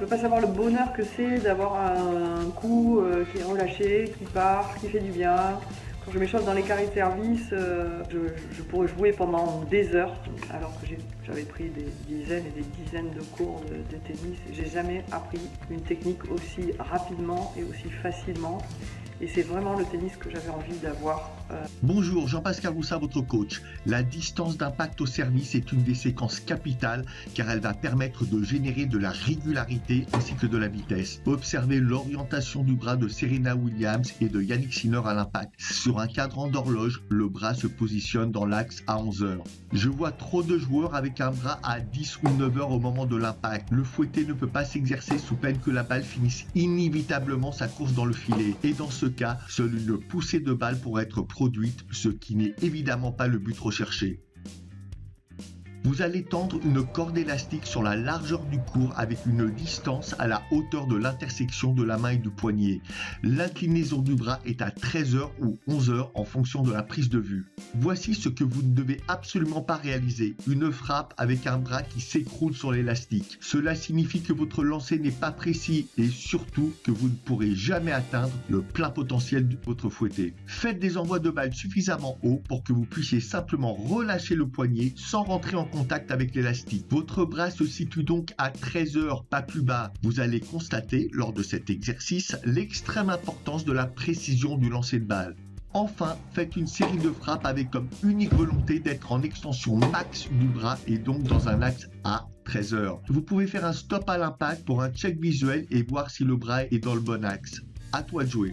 peux pas savoir le bonheur que c'est d'avoir un coup qui est relâché, qui part, qui fait du bien. Quand je m'échauffe dans les carrés de service, je pourrais jouer pendant des heures, alors que j'avais pris des dizaines et des dizaines de cours de tennis. J'ai jamais appris une technique aussi rapidement et aussi facilement. Et c'est vraiment le tennis que j'avais envie d'avoir. Bonjour, Jean-Pascal Roussat, votre coach. La distance d'impact au service est une des séquences capitales car elle va permettre de générer de la régularité ainsi que de la vitesse. Observez l'orientation du bras de Serena Williams et de Yannick Sinner à l'impact. Sur un cadran d'horloge, le bras se positionne dans l'axe à 11 heures. Je vois trop de joueurs avec un bras à 10 ou 9 heures au moment de l'impact. Le fouetté ne peut pas s'exercer sous peine que la balle finisse inévitablement sa course dans le filet. Et dans ce cas, seule une poussée de balle pourrait être produite, ce qui n'est évidemment pas le but recherché. Vous allez tendre une corde élastique sur la largeur du court avec une distance à la hauteur de l'intersection de la main et du poignet. L'inclinaison du bras est à 13 heures ou 11 heures en fonction de la prise de vue. Voici ce que vous ne devez absolument pas réaliser. Une frappe avec un bras qui s'écroule sur l'élastique. Cela signifie que votre lancer n'est pas précis et surtout que vous ne pourrez jamais atteindre le plein potentiel de votre fouetté. Faites des envois de balles suffisamment hauts pour que vous puissiez simplement relâcher le poignet sans rentrer en contact avec l'élastique. Votre bras se situe donc à 13 heures, pas plus bas. Vous allez constater lors de cet exercice l'extrême importance de la précision du lancer de balle. Enfin, faites une série de frappes avec comme unique volonté d'être en extension max du bras et donc dans un axe à 13 heures. Vous pouvez faire un stop à l'impact pour un check visuel et voir si le bras est dans le bon axe. À toi de jouer.